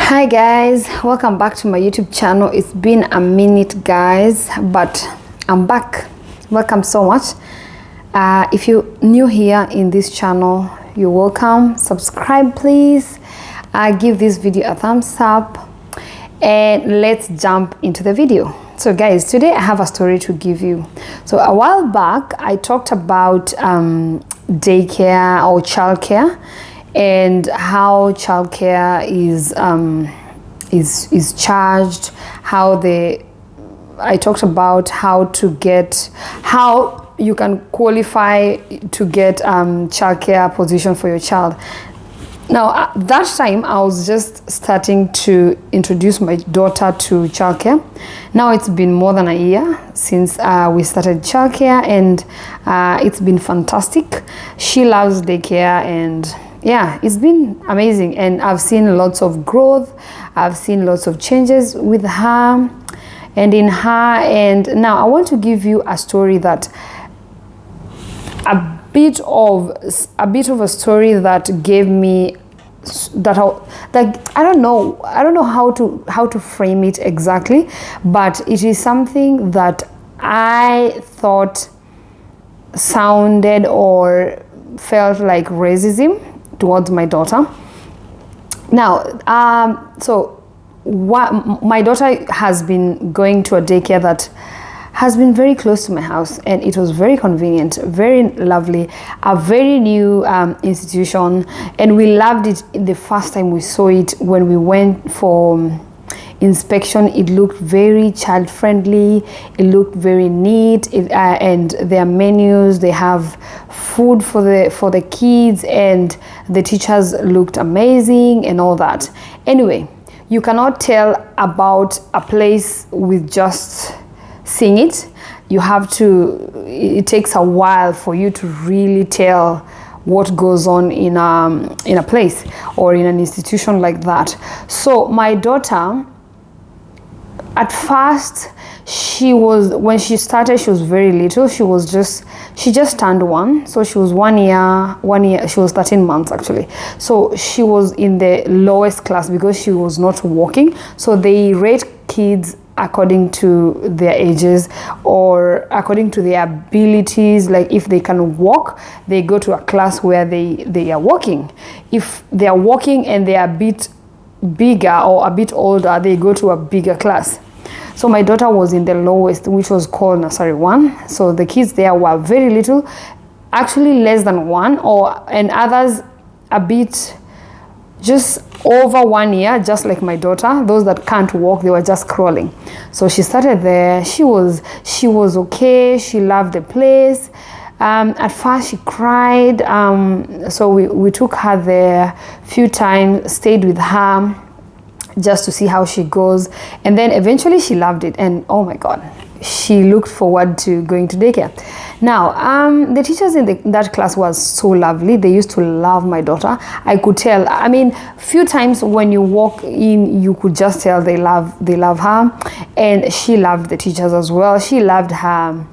Hi guys, welcome back to my YouTube channel. It's been a minute guys, but I'm back. Welcome so much. If you're new here in this channel, you're welcome. Subscribe please. Give this video a thumbs up and let's jump into the video. So guys, today I have a story to give you. So a while back I talked about daycare or childcare and how childcare is charged. I talked about how you can qualify to get childcare position for your child. Now at that time I was just starting to introduce my daughter to childcare. Now it's been more than a year since we started childcare, and it's been fantastic. She loves daycare, and yeah, it's been amazing, and I've seen lots of growth. I've seen lots of changes with her and in her. And now I want to give you a story that a bit of a story that gave me that I don't know how to frame it exactly, but it is something that I thought sounded or felt like racism towards my daughter. Now my daughter has been going to a daycare that has been very close to my house, and it was very convenient, very lovely, a very new institution, and we loved it the first time we saw it. When we went for inspection, it looked very child friendly, it looked very neat, and their menus, they have food for the kids, and the teachers looked amazing and all that. Anyway, you cannot tell about a place with just seeing it. It takes a while for you to really tell what goes on in a place or in an institution like that. So my daughter, at first, when she started, she was very little. She just turned one. So she was one year, she was 13 months actually. So she was in the lowest class because she was not walking. So they rate kids according to their ages or according to their abilities. Like if they can walk, they go to a class where they are walking. If they are walking and they are a bit bigger or a bit older, they go to a bigger class. So my daughter was in the lowest, which was called nursery 1. So the kids there were very little, actually less than 1, and others a bit just over 1 year, just like my daughter. Those that can't walk, they were just crawling. So she started there. She was okay. She loved the place. At first she cried, so we took her there a few times, stayed with her just to see how she goes, and then eventually she loved it, and oh my god, she looked forward to going to daycare. Now the teachers in that class was so lovely. They used to love my daughter. I could tell. I mean, few times when you walk in, you could just tell they love her, and she loved the teachers as well. She loved her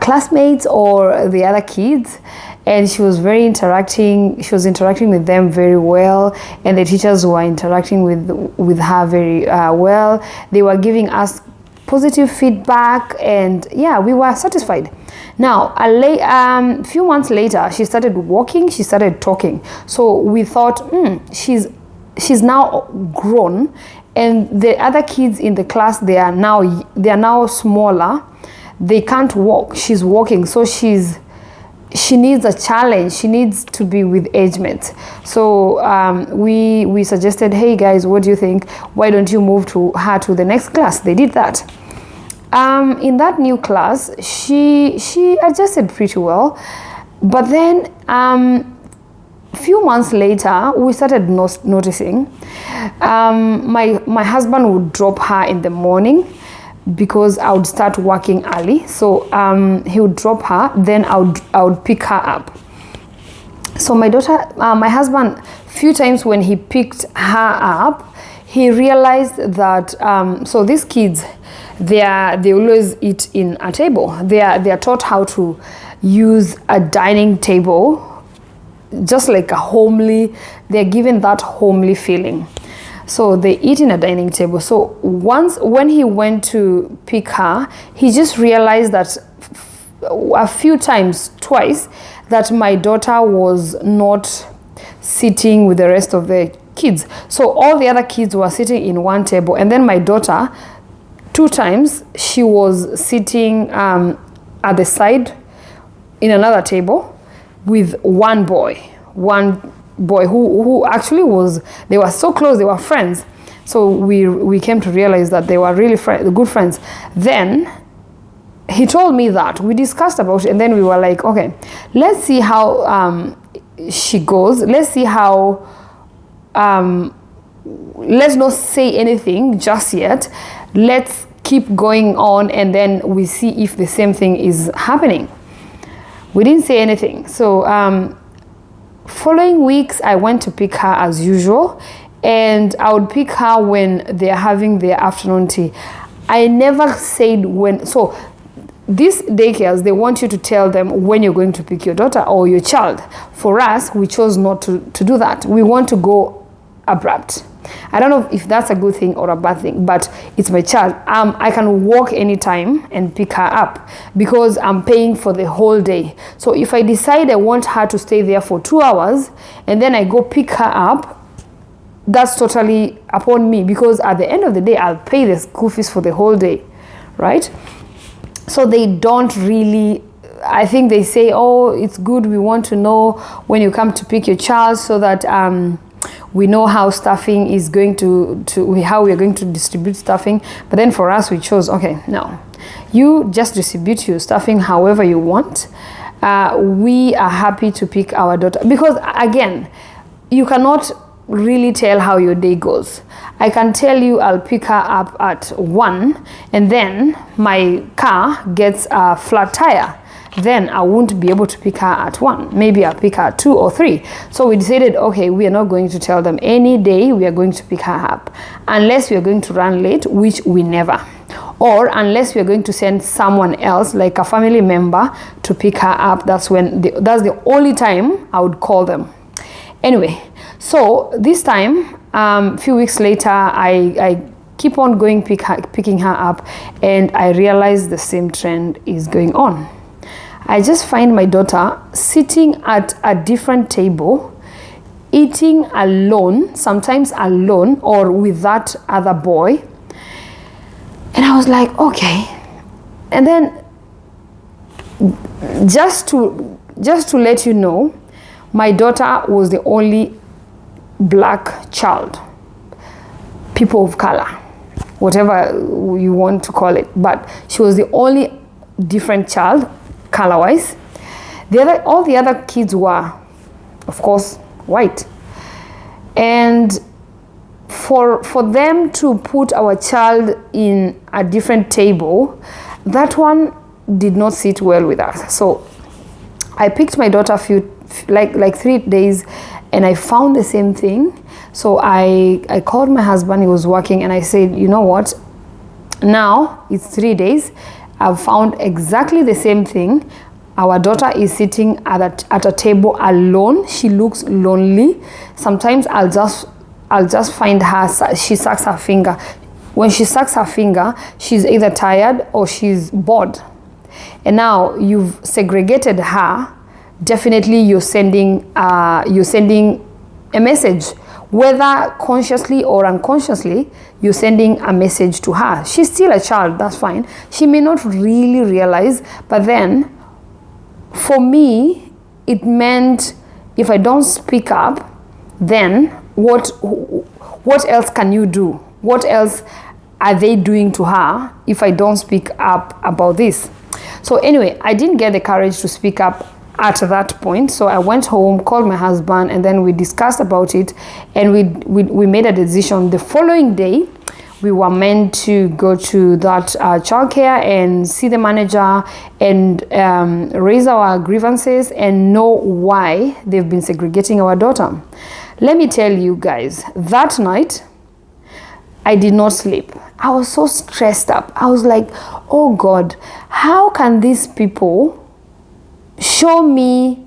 classmates or the other kids, and she was interacting with them very well, and the teachers were interacting with her very well. They were giving us positive feedback, and yeah, we were satisfied. Now a few months later, she started walking, she started talking. So we thought, she's now grown, and the other kids in the class, they are now smaller. They can't walk. She's walking, so she needs a challenge. She needs to be with age mates. So we suggested, hey guys, what do you think? Why don't you move her to the next class? They did that. In that new class, she adjusted pretty well, but then few months later, we started noticing my husband would drop her in the morning, because I would start working early. So he would drop her, then I would pick her up. So my husband, few times when he picked her up, he realized that so these kids, they always eat in a table. They are taught how to use a dining table, just like a homely. They're given that homely feeling. So they eat in a dining table. So when he went to pick her, he just realized that a few times, twice, that my daughter was not sitting with the rest of the kids. So all the other kids were sitting in one table, and then my daughter, 2 times, she was sitting at the side in another table with one boy who actually they were so close, they were friends. So we came to realize that they were really good friends. Then he told me that, we discussed about it, and then we were like, okay, let's see how she goes. Let's see how, let's not say anything just yet. Let's keep going on, and then we see if the same thing is happening. We didn't say anything. So following weeks, I went to pick her as usual, and I would pick her when they're having their afternoon tea. I never said when. So these daycares, they want you to tell them when you're going to pick your daughter or your child. For us, we chose not to do that. We want to go abrupt. I don't know if that's a good thing or a bad thing, but it's my child. I can walk anytime and pick her up because I'm paying for the whole day. So if I decide I want her to stay there for 2 hours and then I go pick her up, that's totally upon me, because at the end of the day, I'll pay the school fees for the whole day, right? So they don't really, I think they say, oh, it's good, we want to know when you come to pick your child so that we know how staffing is going how we are going to distribute staffing. But then for us, we chose, okay, no, you just distribute your staffing however you want. We are happy to pick our daughter, because again, you cannot really tell how your day goes. I can tell you I'll pick her up at 1 and then my car gets a flat tire. Then I won't be able to pick her at 1. Maybe I'll pick her at 2 or 3. So we decided, okay, we are not going to tell them any day we are going to pick her up, unless we are going to run late, which we never. Or unless we are going to send someone else, like a family member, to pick her up. That's the only time I would call them. Anyway, so this time, few weeks later, I keep on going picking her up, and I realize the same trend is going on. I just find my daughter sitting at a different table, eating alone, sometimes alone or with that other boy. And I was like, okay. And then just to let you know, my daughter was the only black child, people of color, whatever you want to call it, but she was the only different child color-wise. All the other kids were, of course, white. And for them to put our child in a different table, that one did not sit well with us. So I picked my daughter like 3 days, and I found the same thing. So I called my husband, he was working, and I said, you know what, now it's 3 days, I've found exactly the same thing. Our daughter is sitting at a table alone. She looks lonely. Sometimes I'll just find her, she sucks her finger. When she sucks her finger, she's either tired or she's bored. And now you've segregated her. Definitely you're sending a message, whether consciously or unconsciously. You're sending a message to her. She's still a child, that's fine. She may not really realize, but then for me, it meant if I don't speak up, then what else can you do? What else are they doing to her if I don't speak up about this? So anyway, I didn't get the courage to speak up at that point. So I went home, called my husband, and then we discussed about it, and we made a decision. The following day, we were meant to go to that childcare and see the manager and raise our grievances and know why they've been segregating our daughter. Let me tell you guys, that night, I did not sleep. I was so stressed up. I was like, oh God, how can these people show me?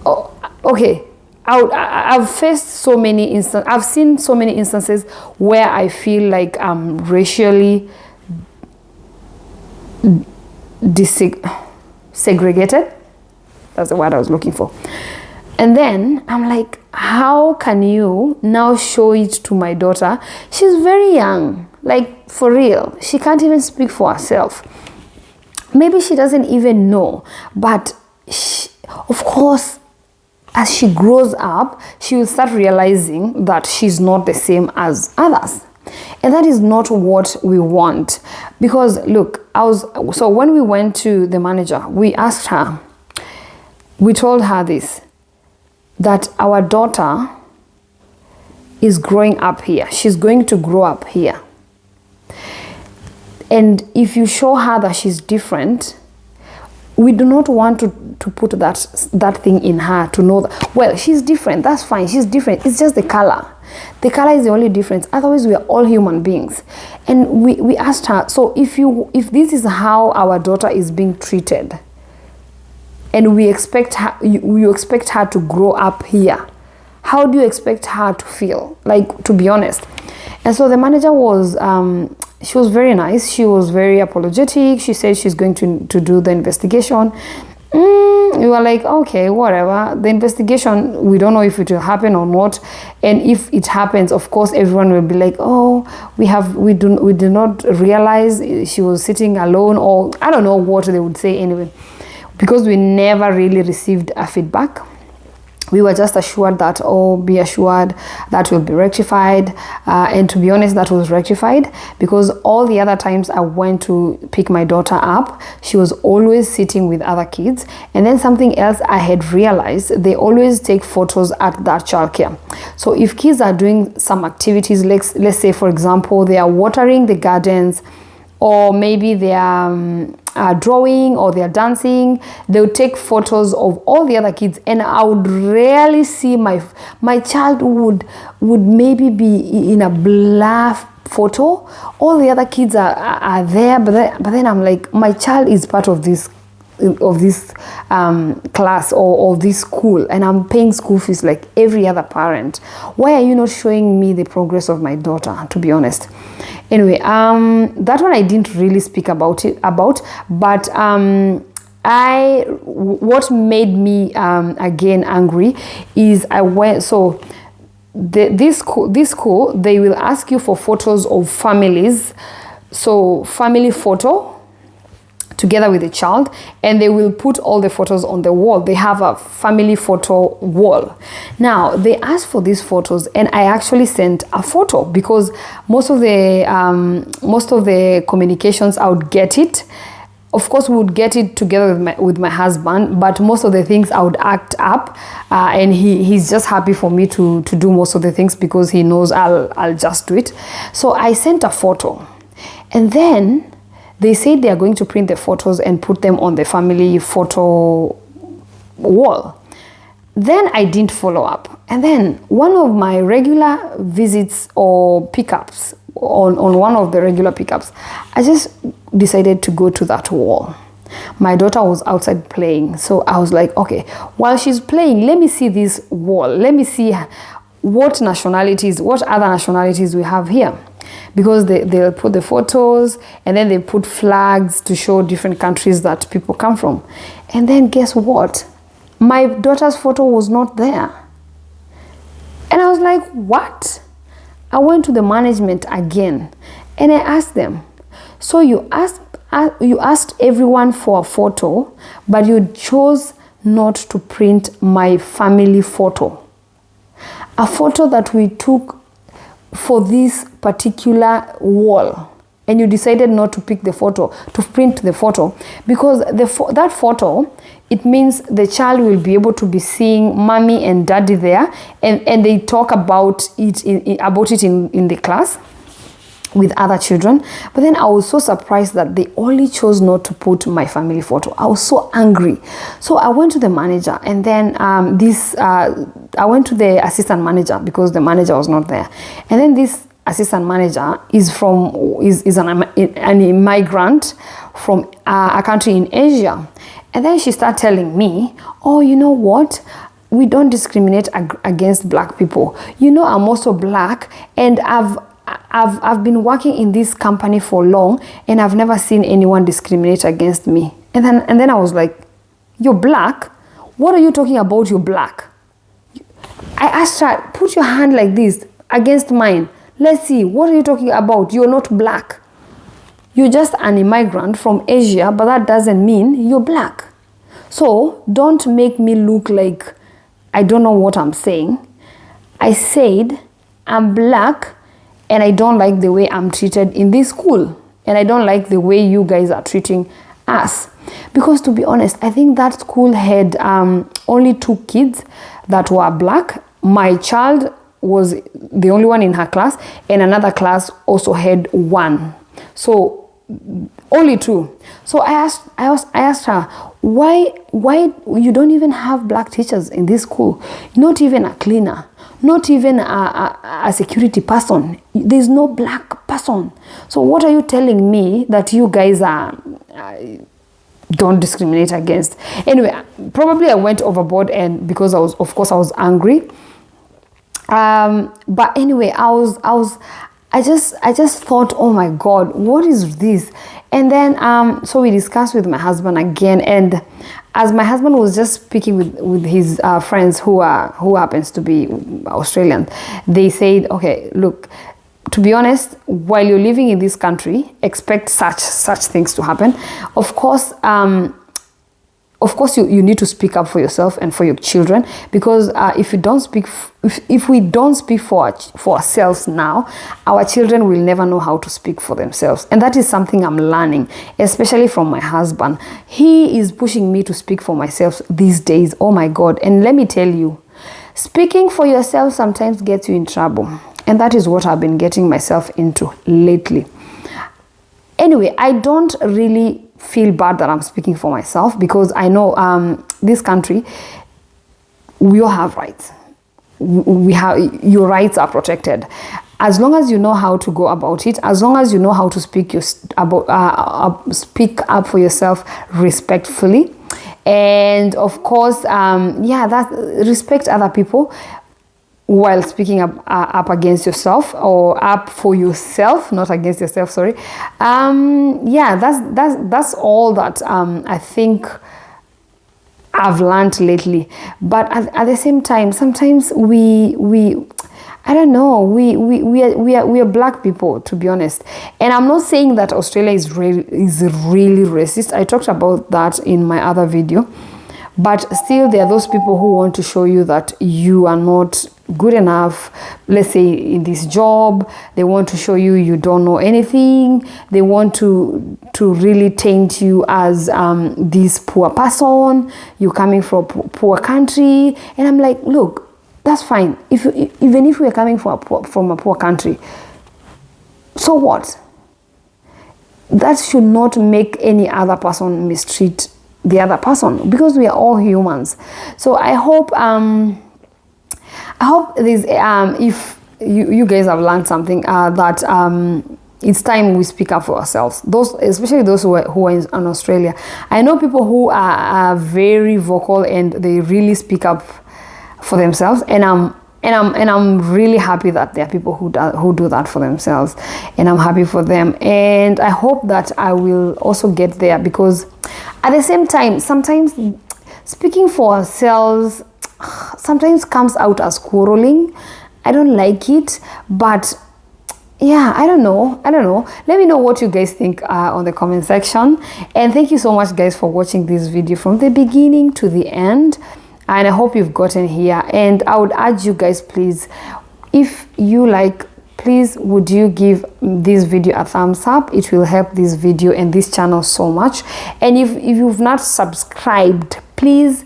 Oh, okay, I've faced so many instances, I've seen so many instances where I feel like I'm racially segregated. That's the word I was looking for. And then I'm like, how can you now show it to my daughter? She's very young, like for real. She can't even speak for herself. Maybe she doesn't even know, but of course, as she grows up, she will start realizing that she's not the same as others. And that is not what we want. Because look, so when we went to the manager, we asked her, we told her this, that our daughter is growing up here. She's going to grow up here. And if you show her that she's different, we do not want to put that thing in her to know that, well, she's different, that's fine, she's different, it's just the color. The color is the only difference. Otherwise, we are all human beings. And we asked her, so if this is how our daughter is being treated, and we expect her, you expect her to grow up here, how do you expect her to feel? Like, to be honest. And so the manager was, she was very nice. She was very apologetic. She said she's going to do the investigation. We were like, okay, whatever. The investigation, we don't know if it will happen or not. And if it happens, of course, everyone will be like, oh, we did not realize she was sitting alone, or I don't know what they would say anyway, because we never really received a feedback. We were just assured that, oh, be assured that will be rectified. And to be honest, that was rectified, because all the other times I went to pick my daughter up, she was always sitting with other kids. And then something else I had realized, they always take photos at that childcare. So if kids are doing some activities, let's say, for example, they are watering the gardens, or maybe they are drawing, or they are dancing, they would take photos of all the other kids, and I would rarely see my child would maybe be in a blur photo. All the other kids are there, but then I'm like, my child is part of this class or this school, and I'm paying school fees like every other parent. Why are you not showing me the progress of my daughter, to be honest? Anyway, that one I didn't really speak about, but what made me again angry is I went, so this school, they will ask you for photos of families, so family photo together with the child, and they will put all the photos on the wall. They have a family photo wall. Now they asked for these photos, and I actually sent a photo, because most of the communications, I would get it. Of course, we would get it together with my husband, but most of the things I would act up, and he's just happy for me to do most of the things, because he knows I'll just do it. So I sent a photo, and then they said they are going to print the photos and put them on the family photo wall. Then I didn't follow up. And then one of my regular visits or pickups, on one of the regular pickups, I just decided to go to that wall. My daughter was outside playing. So I was like, okay, while she's playing, let me see this wall. Let me see what other nationalities we have here. Because they'll put the photos, and then they put flags to show different countries that people come from. And then guess what? My daughter's photo was not there. And I was like, what? I went to the management again, and I asked them, so you asked everyone for a photo, but you chose not to print my family photo. A photo that we took for this particular wall, and you decided not to pick the photo, to print the photo, because that photo, it means the child will be able to be seeing mommy and daddy there, and they talk about it in the class with other children. But then I was so surprised that they only chose not to put my family photo. I was so angry. So I went to the manager, and then I went to the assistant manager, because the manager was not there. And then this assistant manager is an immigrant from a country in Asia. And then she started telling me, oh, you know what? we don't discriminate against black people. You know, I'm also black, and I've been working in this company for long, and I've never seen anyone discriminate against me. And then I was like, you're black? What are you talking about? You're black? I asked her, put your hand like this against mine. Let's see, what are you talking about? You're not black. You're just an immigrant from Asia, but that doesn't mean you're black. So don't make me look like I don't know what I'm saying. I said I'm black, and I don't like the way I'm treated in this school. And I don't like the way you guys are treating us. Because to be honest, I think that school had only 2 kids that were black. My child was the only one in her class, and another class also had 1. So only 2. So I asked her, why you don't even have black teachers in this school? Not even a cleaner, not even a security person. There's no black person. So what are you telling me that you guys are don't discriminate against? Anyway, probably I went overboard, and because I was angry. But anyway, I just thought, oh my God, what is this? And then so we discussed with my husband again, and as my husband was just speaking with his friends who happens to be Australian, they said, okay, look, to be honest, while you're living in this country, expect such things to happen. Of course, you need to speak up for yourself and for your children, because if we don't speak for ourselves now, our children will never know how to speak for themselves. And that is something I'm learning, especially from my husband. He is pushing me to speak for myself these days. Oh my God. And let me tell you, speaking for yourself sometimes gets you in trouble. And that is what I've been getting myself into lately. Anyway, I don't really feel bad that I'm speaking for myself, because I know this country, we all have rights. Your rights are protected. As long as you know how to go about it, as long as you know how to speak up for yourself respectfully, and of course, that respect other people while speaking up against yourself, or up for yourself, not against yourself, sorry. That's all that I think I've learned lately. But at the same time, sometimes we I don't know, we are black people, to be honest. And I'm not saying that Australia is really racist. I talked about that in my other video. But still, there are those people who want to show you that you are not good enough. Let's say in this job, they want to show you don't know anything. They want to really taint you as this poor person. You're coming from a poor country. And I'm like, look, that's fine. Even if we're coming from a poor country, so what? That should not make any other person mistreat the other person, because we are all humans. So I hope this if you guys have learned something, that it's time we speak up for ourselves, especially those who are in Australia. I know people who are very vocal and they really speak up for themselves, and I'm really happy that there are people who do that for themselves, and I'm happy for them. And I hope that I will also get there, because at the same time, sometimes speaking for ourselves sometimes comes out as quarreling. I don't like it, but yeah, I don't know. Let me know what you guys think on the comment section. And thank you so much, guys, for watching this video from the beginning to the end. And I hope you've gotten here. And I would urge you guys, please, if you like, please would you give this video a thumbs up? It will help this video and this channel so much. And if you've not subscribed, please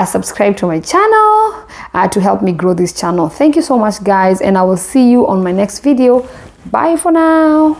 subscribe to my channel to help me grow this channel. Thank you so much, guys, and I will see you on my next video. Bye for now.